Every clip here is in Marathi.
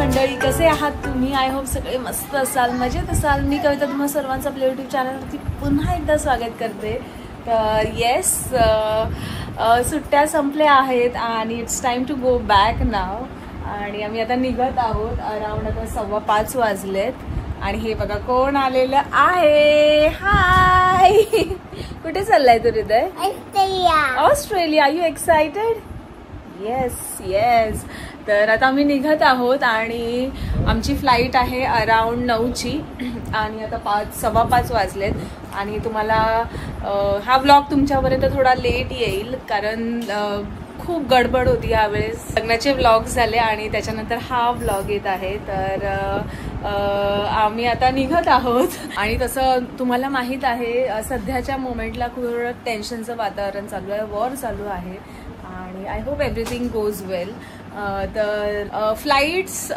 मंडळी, कसे आहात तुम्ही? आय होप सगळे मस्त असाल, मजेत असाल. मी कविता तुम्हा सर्वांचं आपल्या यूट्यूब चॅनलवरती पुन्हा एकदा स्वागत करते. तर येस, सुट्ट्या संपल्या आहेत आणि it's time to go back now. आणि आम्ही आता निघत आहोत. अराउंड आता 5:15 वाजलेत आणि हे बघा कोण आलेलं आहे. हाय, कुठे चाललाय तू Hriday? Australia. Are you excited? Yes yes. तर आता आम्ही निघत आहोत आणि आमची फ्लाईट आहे अराउंड 9ची आणि आता 5:15 वाजलेत आणि तुम्हाला हा व्लॉग तुमच्यापर्यंत थोडा लेट येईल कारण खूप गडबड होती यावेळेस. लग्नाचे व्लॉग झाले आणि त्याच्यानंतर हा व्लॉग येत आहे. तर आम्ही आता निघत आहोत आणि तसं तुम्हाला माहीत आहे सध्याच्या मोमेंटला थोडं टेन्शनचं वातावरण चालू आहे, वॉर चालू आहे आणि आय होप एव्हरीथिंग गोज वेल. तर फ्लाईट्स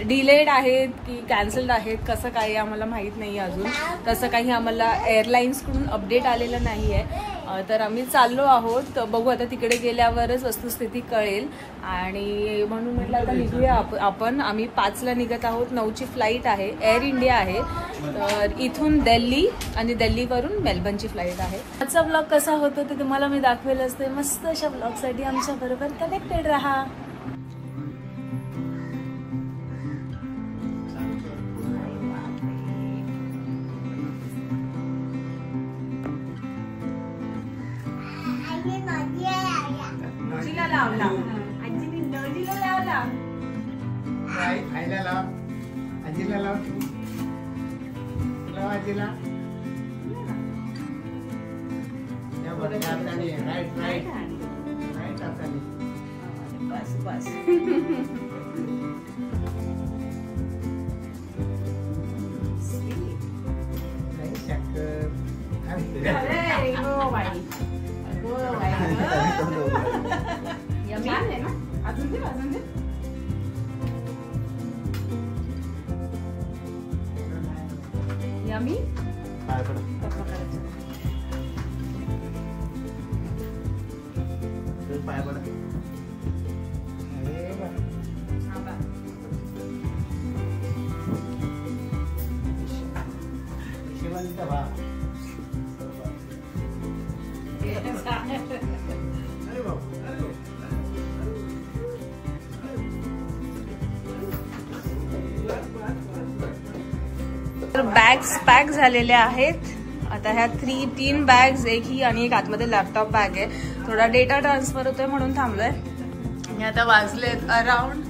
डिलेड आहेत की कॅन्सल्ड आहेत कसं काही आम्हाला माहीत नाही अजून. तसं काही आम्हाला एअरलाईन्सकडून अपडेट आलेलं नाही आहे. तर आम्ही चाललो आहोत. बघू आता तिकडे गेल्यावरच वस्तुस्थिती कळेल आणि म्हणून म्हटलं आता निघूया आपण. आम्ही 5ला निघत आहोत. 9ची फ्लाईट आहे, एअर इंडिया आहे. तर इथून दिल्ली आणि दिल्लीवरून मेलबर्नची फ्लाईट आहे. आजचा ब्लॉग कसा होतो ते तुम्हाला मी दाखवेल असते. मस्त अशा ब्लॉगसाठी आमच्याबरोबर कनेक्टेड राहा. लावला आजीने नदीला लावला. आईला लाव, आजीला लाव, लाव आजीला. राईट राईट राईट हाताने. बस बस. अरे हो बाई, हो बाई. यम्मी आहे ना. अजून दे, अजून दे. यम्मी. पाय पड. पाय पड. अरे बा. आबा. शिवंत बा. अरे बाबा. बॅग्स पॅक झालेल्या आहेत. आता ह्या 3 बॅग्स, एक ही आणि एक आतमध्ये लॅपटॉप बॅग आहे. थोडा डेटा ट्रान्सफर होतोय म्हणून थांबलोय. आणि आता वाजलेत अराउंड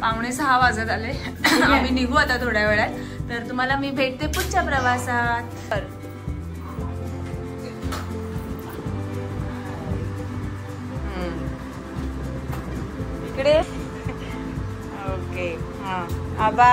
5:45 वाजत आले. आम्ही निघू आता थोड्या वेळात. तर तुम्हाला मी भेटते पुढच्या प्रवासात. इकडे ओके. हा आबा.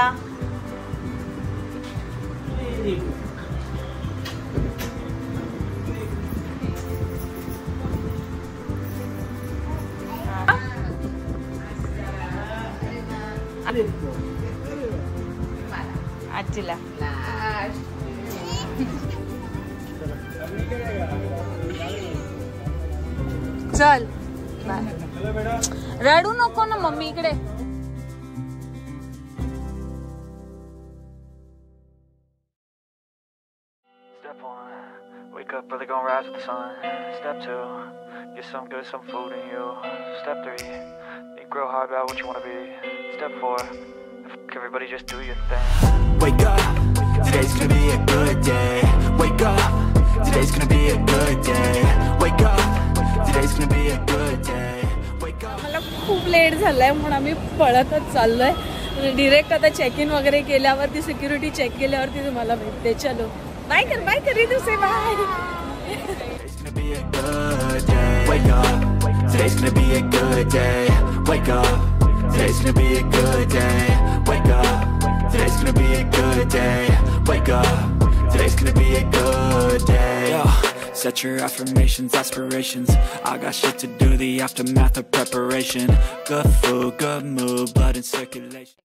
आजीला चल. रडू नको ना मम्मी. इकडे Step 1, wake up early, gonna rise with the sun. Step 2, get some good, some food in you. Step 3, think real hard about what you wanna be. Step 4, everybody just do your thing. Wake up, today's gonna be a good day. Wake up, today's gonna be a good day. Wake up, today's gonna be a good day. Wake up. मला खूप लेट झालाय म्हणून आम्ही पळतच चाललोय. डिरेक्ट आता चेक इन वगैरे केल्यावरती, सिक्युरिटी चेक केल्यावरती तुम्हाला भेटते. चलो बाय कर, बाय कर. रितू से bye. Today's gonna be a good day. Wake up, today's gonna be a good day. Wake up, today's gonna be a good day. Wake up, today's gonna be a good day. Wake up, today's gonna be a good day. Yo, set your affirmations, aspirations. I got shit to do, the aftermath of preparation. Good food, good mood, blood in circulation.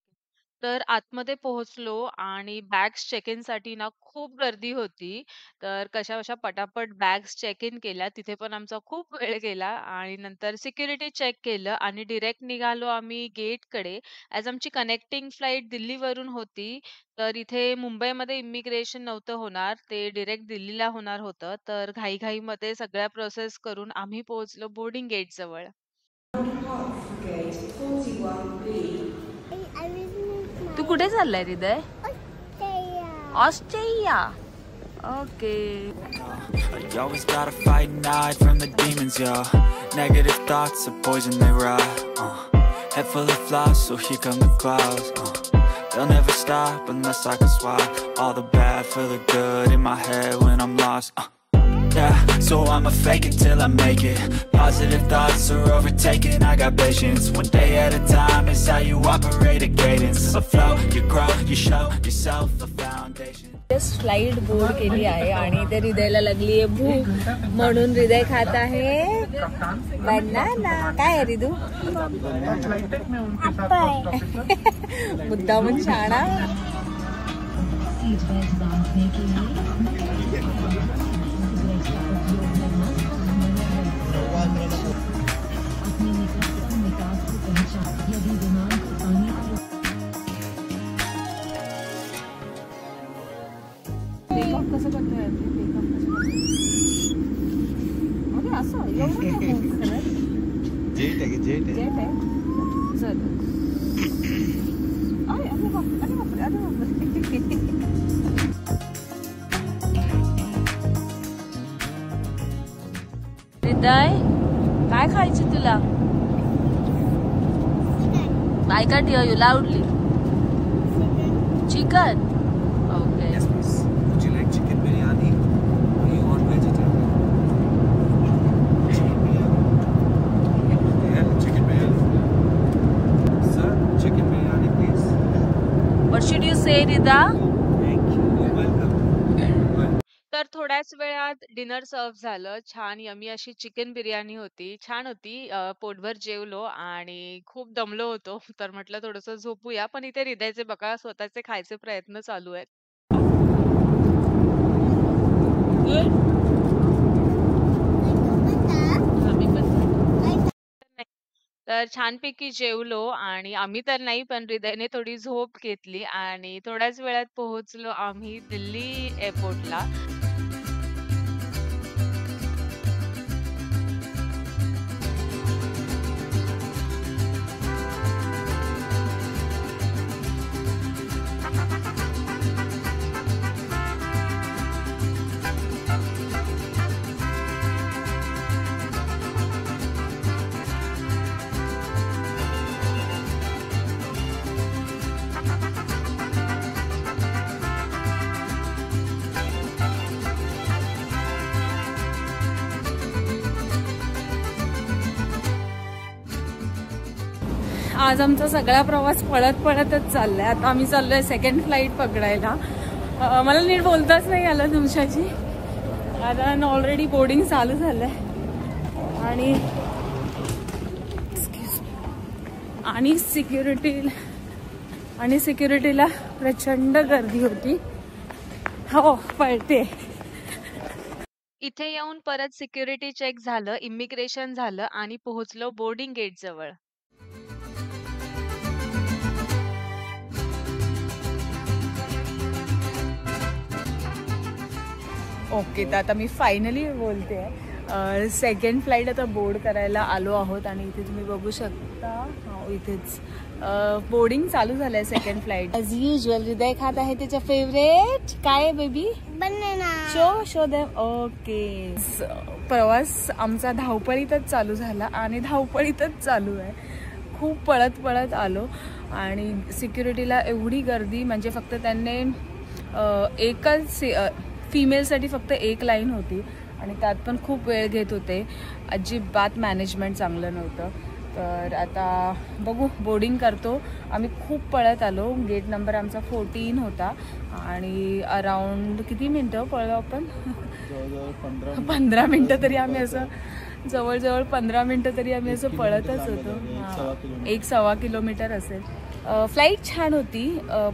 तर आतमध्ये पोहोचलो आणि बॅग्स चेक इनसाठी ना खूप गर्दी होती. तर कशा-बशा पटापट बॅग्स चेक इन केल्या. तिथे पण आमचा खूप वेळ गेला आणि नंतर सिक्युरिटी चेक केलं आणि डायरेक्ट निघालो आम्ही गेटकडे. ॲज आमची कनेक्टिंग फ्लाइट दिल्लीवरून होती. तर इथे मुंबईमध्ये इमिग्रेशन नव्हतं होणार. ते डायरेक्ट दिल्लीला होणार होतं. तर घाईघाईमध्ये सगळ्या प्रोसेस करून आम्ही पोहोचलो बोर्डिंग गेटजवळ. तू कुठे चाललाय हृदय? Australia. Okay. You always gotta fight and hide from the demons, yo. Negative thoughts are poison, they rot. Head full of flaws, so here come the clouds. They'll never stop unless I can swap all the bad for the good in my head when I'm lost. Yeah, so I'ma fake it till I make it. Positive thoughts are overtaken, I got patience. One day at a time is how you operate a cadence. A flow, you grow, you show yourself a foundation. Flight board केली आहे आणि इथे हृदयला लागली आहे भूक म्हणून हृदय खात आहे बनाना. काय आहे हृदू? मुद्दामून छाना. कसं करतोय अरे असं जेट आहे चल. अरे अरे बापरे अरे बापरे अरे बापरे. हृदय काय खायची तुला? काय का ठेव लाऊडली? Chicken. Okay. Would you like chicken biryani? Or you want vegetarian? Chicken biryani. Yeah, chicken biryani. Sir, chicken biryani, please. What should you say, Rida? Thank you. You're welcome. तर थोड्याच वेळात डिनर सर्व झालं. छान यमी अशी चिकन बिर्याणी होती. छान होती. पोटभर जेवलो आणि खूप दमलो होतो. तर म्हटलं थोडंसं झोपूया. पण इथे हृदयचे बघा स्वतःचे खायचे प्रयत्न चालू आहेत. तर छानपैकी जेवलो आणि आम्ही तर नाही पण हृदयने थोडी झोप घेतली आणि थोड्याच वेळात पोहोचलो आम्ही दिल्ली एअरपोर्टला. आज आमचा सगळा प्रवास पळतच चाललाय. आता आम्ही चाललोय सेकंड फ्लाईट पकडायला. मला नीट बोलताच नाही आलं तुमच्याशी. आता ऑलरेडी बोर्डिंग चालू झालंय आणि सिक्युरिटीला प्रचंड गर्दी होती. हो पळते. इथे येऊन परत सिक्युरिटी चेक झालं, इमिग्रेशन झालं आणि पोहोचलो बोर्डिंग गेट जवळ. ओके, तर आता मी फायनली बोलते. सेकंड फ्लाईट आता बोर्ड करायला आलो आहोत आणि इथे तुम्ही बघू शकता. इथेच बोर्डिंग चालू झालंय सेकंड फ्लाईट. ॲज युजल हृदय खात आहे त्याच्या फेवरेट काय baby banana. Show them. Okay, प्रवास आमचा धावपळीतच चालू झाला आणि धावपळीतच चालू आहे. खूप पळत आलो आणि सिक्युरिटीला एवढी गर्दी, म्हणजे फक्त त्यांनी एकच फिमेलसाठी फक्त एक लाईन होती आणि त्यात पण खूप वेळ घेत होते. अजिबात मॅनेजमेंट चांगलं नव्हतं. तर आता बघू, बोर्डिंग करतो. आम्ही खूप पळत आलो. गेट नंबर आमचा 14 होता आणि अराउंड किती मिनटं पळलो आपण? 15 मिनटं तरी आम्ही असं जवळजवळ 15 मिनटं तरी आम्ही असं पळतच होतो. 1-1.25 किलोमीटर असेल. फ्लाईट छान होती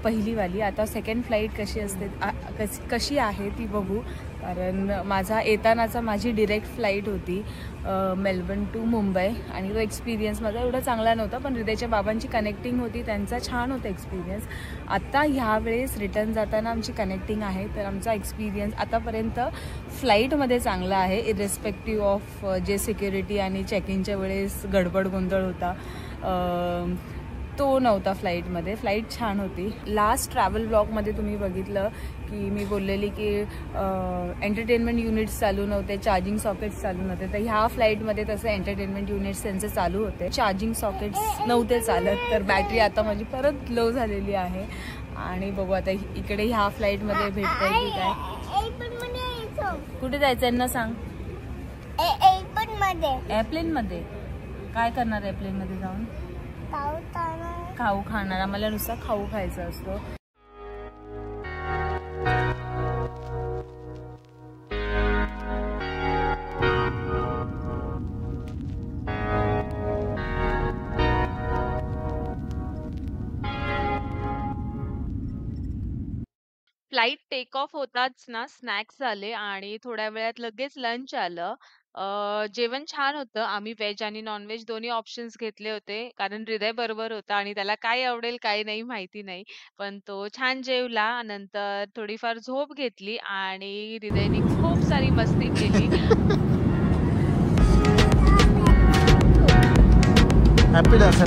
पहिलीवाली. आता सेकंड फ्लाईट कशी असते कशी आहे ती बघू. कारण माझी डिरेक्ट फ्लाईट होती मेलबर्न टू मुंबई आणि तो एक्सपिरियन्स माझा एवढा चांगला नव्हता. पण हृदयच्या बाबांची कनेक्टिंग होती, त्यांचा छान होता एक्सपिरियन्स. आता ह्यावेळेस रिटर्न जाताना आमची कनेक्टिंग आहे, तर आमचा एक्सपिरियन्स आतापर्यंत फ्लाईटमध्ये चांगला आहे. इरेस्पेक्टिव्ह ऑफ जे सिक्युरिटी आणि चेकिंगच्या वेळेस गडबड गोंधळ होता तो नव्हता फ्लाईटमध्ये. फ्लाईट छान होती. लास्ट ट्रॅव्हल ब्लॉगमध्ये तुम्ही बघितलं की मी बोललेली की एंटरटेनमेंट युनिट्स चालू नव्हते, चार्जिंग सॉकेट्स चालू नव्हते. तर ह्या फ्लाईटमध्ये तसं एंटरटेनमेंट युनिट्स त्यांचे चालू होते, चार्जिंग सॉकेट्स नव्हते चालत. तर बॅटरी आता माझी परत लो झालेली आहे आणि बघू आता इकडे ह्या फ्लाईटमध्ये भेटतंय की काय. कुठे जायचं यांना सांग. एअरप्लेनमध्ये काय करणार एअरप्लेनमध्ये जाऊन? खाऊ खाणार. आम्हाला नुसता खाऊ खायचा असतो. फ्लाईट टेक ऑफ होताच ना स्नॅक्स झाले आणि थोड्या वेळात लगेच लंच आलं. जेवण छान होतं. आम्ही व्हेज आणि नॉनव्हेज दोन्ही ऑप्शन्स घेतले होते. कारण हृदय बरोबर होता आणि त्याला काय आवडेल काय नाही माहिती नाही. पण तो छान जेवला. नंतर थोडीफार झोप घेतली आणि हृदयने खूप सारी मस्ती केली. Happy dance.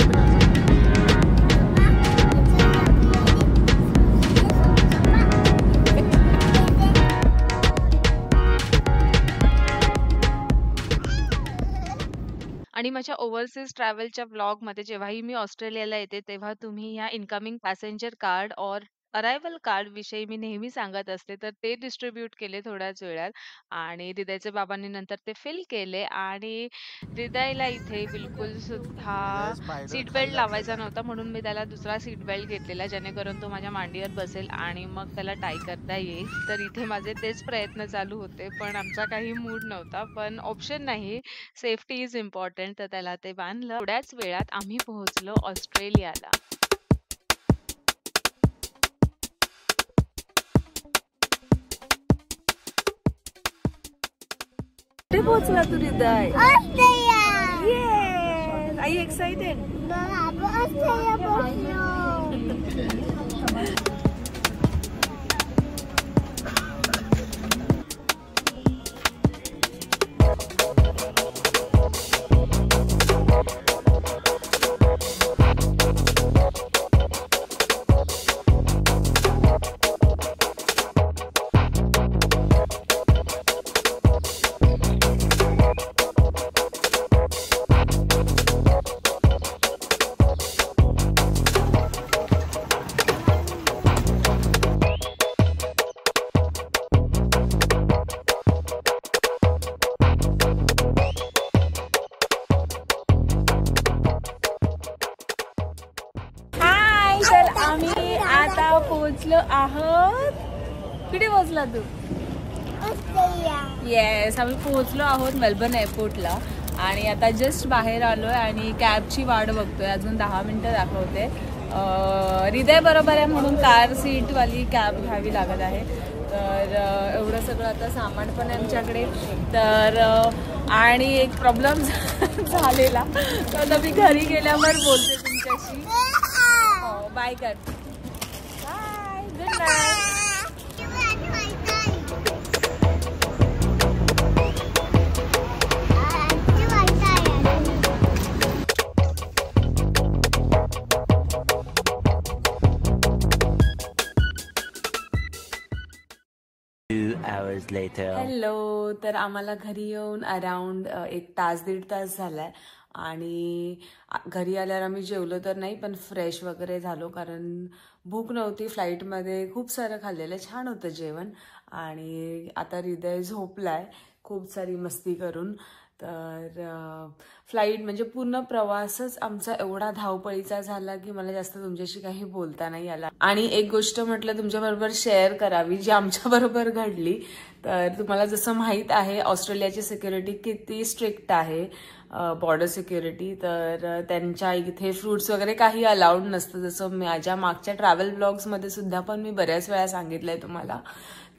आणि माझ्या ओव्हरसीज ट्रॅव्हलच्या व्लॉगमध्ये जेव्हाही मी ऑस्ट्रेलियाला येते तेव्हा तुम्ही ह्या इनकमिंग पॅसेंजर कार्ड और अरायवल कार्ड विषयी मी नेहमी सांगत असते. तर ते डिस्ट्रीब्यूट केले थोड्याच वेळात आणि हृदयच्या बाबांनी नंतर ते फिल केले. आणि हृदयला इथे बिलकुल सुद्धा सीट बेल्ट लावायचा नव्हता, म्हणून मी त्याला दुसरा सीट बेल्ट घेतलेला जेणेकरून तो माझ्या मांडीवर बसेल आणि मग त्याला टाय करता येईल. तर इथे माझे तेच प्रयत्न चालू होते, पण आमचा काही मूड नव्हता. पण ऑप्शन नाही, सेफ्टी इज इम्पॉर्टंट. तर त्याला ते बांधलं. थोड्याच वेळात आम्ही पोहोचलो ऑस्ट्रेलियाला. कुठे पोहोचला तू Hriday? Yes. Are you excited? आम्ही आता पोहोचलो आहोत. कुठे पोहोचला तू? येस, आम्ही पोहोचलो आहोत मेलबर्न एअरपोर्टला आणि आता जस्ट बाहेर आलोय आणि कॅबची वाट बघतोय. अजून 10 मिनिटं दाखवते. हृदय बरोबर आहे म्हणून कार सीटवाली कॅब घ्यावी लागत आहे. तर एवढं सगळं आता सामान पण आहे आमच्याकडे. तर आणि एक प्रॉब्लेम झालेला, तर आता मी घरी गेल्यावर बोलते तुमच्याशी. बाय कर. Bye, good night. हॅलो. तर आम्हाला घरी येऊन अराउंड 1 तास 1.5 तास झालाय आणि घरी आल्यावर आम्ही जेवलो तर नाही, पण फ्रेश वगैरे झालो कारण भूक नव्हती. फ्लाईटमध्ये खूप सारं खाल्लेलं, छान होतं जेवण. आणि आता हृदय झोपलाय खूप सारी मस्ती करून. तर फ्लाईट म्हणजे पूर्ण प्रवासच आमचा एवढा धावपळीचा झाला की मला जास्त तुमच्याशी काही बोलता नाही आला. आणि एक गोष्ट म्हटलं तुमच्याबरोबर शेअर करावी जी आमच्याबरोबर घडली. तर तुम्हाला जसं माहीत आहे ऑस्ट्रेलियाची सिक्युरिटी किती स्ट्रिक्ट आहे बॉर्डर सिक्युरिटी. तर त्यांच्या इथे फ्रूट्स वगैरे काही अलाउड नसतं, जसं माझ्या मागच्या ट्रॅव्हल ब्लॉग्समध्ये सुद्धा पण मी बऱ्याच वेळा सांगितलंय तुम्हाला.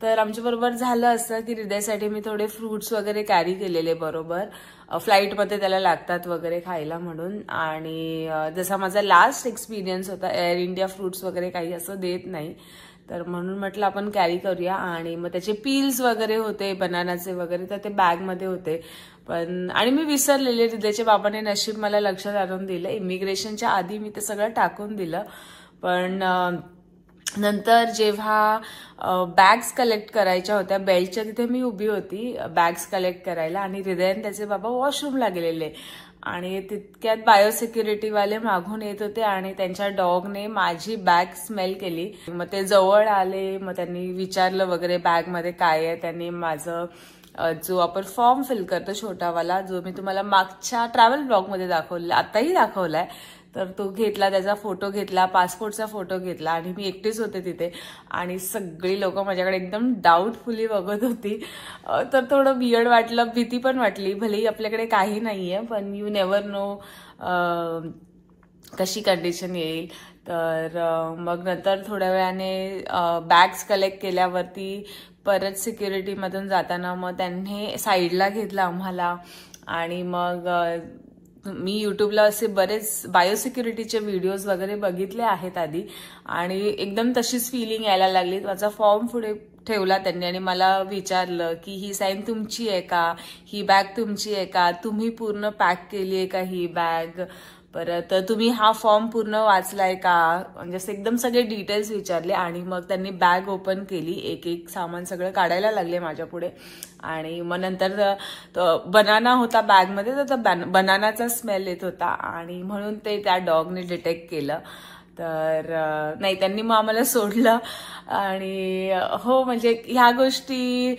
तर आमच्याबरोबर झालं असं की हृदयसाठी मी थोडे फ्रूट्स वगैरे कॅरी केलेले बरोबर, फ्लाईटमध्ये त्याला लागतात वगैरे खायला म्हणून. आणि जसा माझा लास्ट एक्सपिरियन्स होता, एअर इंडिया फ्रूट्स वगैरे काही असं देत नाही, तर म्हणून म्हटलं आपण कॅरी करूया. आणि मग त्याचे पील्स वगैरे होते बनानाचे वगैरे, तर ते बॅगमध्ये होते. पण आणि मी विसरलेले, हृदयच्या बाबाने नशीब मला लक्षात आणून दिलं. इमिग्रेशनच्या आधी मी ते सगळं टाकून दिलं, पण नंतर जेव्हा बॅग्स कलेक्ट करायच्या होत्या, बेल्टच्या तिथे मी उभी होती बॅग्स कलेक्ट करायला, आणि हृदयन त्याचे बाबा वॉशरूमला गेलेले. आणि तितक्यात बायोसिक्युरिटीवाले मागून येत होते आणि त्यांच्या डॉगने माझी बॅग स्मेल केली. मग ते जवळ आले, मग त्यांनी विचारलं वगैरे बॅगमध्ये काय आहे. त्यांनी माझं जो आपण फॉर्म फिल करतो छोटावाला, जो मी तुम्हाला मागच्या ट्रॅव्हल ब्लॉगमध्ये दाखवला, आताही दाखवलाय, तर तो घेतला, त्याचा फोटो घेतला, पासपोर्टचा फोटो घेतला. आणि मी एकटीच होते तिथे आणि सगळी लोक माझ्याकडे एकदम डाऊटफुली बघत होती. तर थोडं वियर्ड वाटलं, भीती पण वाटली. भलेही आपल्याकडे काही नाहीये, पण यू नेव्हर नो कशी कंडिशन येईल. तर मग नंतर थोड्या वेळाने बॅग्स कलेक्ट केल्यावरती परत सिक्युरिटीमधून जाताना मग त्यांनी साईडला घेतलं आम्हाला. आणि मग मी युट्यूबला असे बरेच बायोसिक्युरिटीचे व्हिडिओज वगैरे बघितले आहेत आधी, आणि एकदम तशीच फिलिंग यायला लागली. माझा फॉर्म पुढे ठेवला त्यांनी आणि मला विचारलं की ही साईन तुमची आहे का, ही बॅग तुमची आहे का, तुम्ही पूर्ण पॅक केली आहे का ही बॅग, परत तुम्ही हा फॉर्म पूर्ण वाचलाय का, म्हणजे असं एकदम सगळे डिटेल्स विचारले. आणि मग त्यांनी बॅग ओपन केली, एक एक सामान सगळं काढायला लागले माझ्या पुढे. आणि मग नंतर बनाना होता बॅगमध्ये, तर बनानाचा स्मेल येत होता, आणि म्हणून ते त्या डॉगने डिटेक्ट केलं. तर नाही, त्यांनी मग आम्हाला सोडलं. आणि हो, म्हणजे ह्या गोष्टी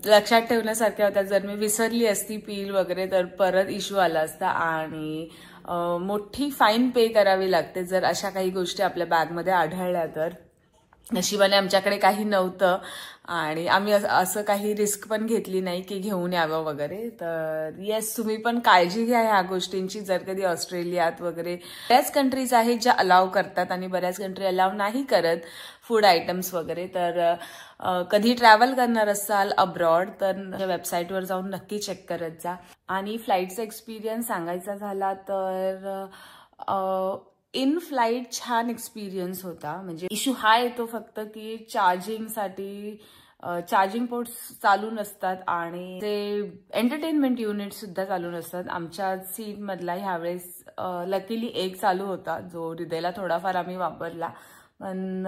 लक्षात ठेवण्यासारख्या होत्या. जर मी विसरली असती पील वगैरे तर परत इश्यू आला असता, आणि मोठी फाईन पे करावी लागते जर अशा काही गोष्टी आपल्या बॅगमध्ये आढळल्या तर. नशिबाने आमच्याकडे काही नव्हतं आणि आम्ही असं काही रिस्क पण घेतली नाही की घेऊन यावं वगैरे. तर येस, तुम्ही पण काळजी घ्या ह्या गोष्टींची. जर कधी ऑस्ट्रेलियात वगैरे बऱ्याच कंट्रीज आहेत ज्या अलाव करतात आणि बऱ्याच कंट्री अलाव नाही करत फूड आयटम्स वगैरे. तर कधी ट्रॅव्हल करणार असाल अब्रॉड तर वेबसाईटवर जाऊन नक्की चेक करत जा. आणि फ्लाईटचा एक्सपिरियन्स सांगायचा झाला तर इन फ्लाईट छान एक्सपिरियन्स होता. म्हणजे इश्यू हा येतो फक्त की चार्जिंगसाठी चार्जिंग पोर्ट्स चालू नसतात आणि ते एंटरटेनमेंट युनिट सुद्धा चालू नसतात. आमच्या सीट मधला ह्यावेळेस लकीली एक चालू होता जो हृदयला थोडाफार आम्ही वापरला, पण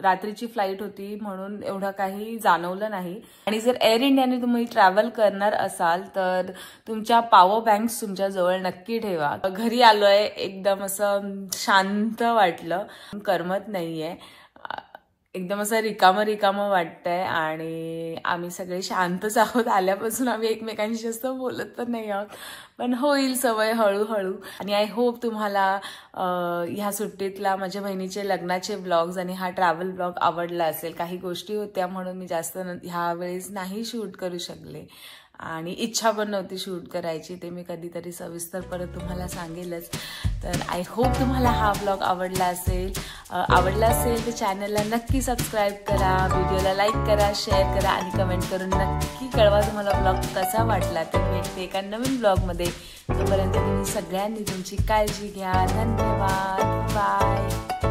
रात्रीची फ्लाईट होती म्हणून एवढं काही जाणवलं नाही. आणि जर एअर इंडियाने तुम्ही ट्रॅव्हल करणार असाल तर तुमच्या पॉवर बँक्स तुमच्या जवळ नक्की ठेवा. घरी आलोय एकदम असं शांत वाटलं, करमत नाहीये, एकदम असं रिकामं वाटतंय आणि आम्ही सगळे शांतच आहोत. आल्यापासून आम्ही एकमेकांशी जास्त बोलत पण नाही आहोत, पण होईल सवय हळूहळू. आणि आय होप तुम्हाला ह्या सुट्टीतला माझ्या बहिणीचे लग्नाचे ब्लॉग्स आणि हा ट्रॅव्हल ब्लॉग आवडला असेल. काही गोष्टी होत्या म्हणून मी जास्त ह्या वेळेस नाही शूट करू शकले आणि इच्छा पण नव्हती शूट करायची, ते मी कधीतरी सविस्तर परत तुम्हाला सांगेलच. तर आय होप तुम्हाला हा ब्लॉग आवडला असेल तर चॅनलला नक्की सबस्क्राईब करा, व्हिडिओला लाईक करा, शेअर करा आणि कमेंट करून नक्की कळवा तुम्हाला ब्लॉग कसा वाटला. तर भेटते एका नवीन ब्लॉगमध्ये. तोपर्यंत तुम्ही सगळ्यांनी तुमची काळजी घ्या. धन्यवाद. बाय.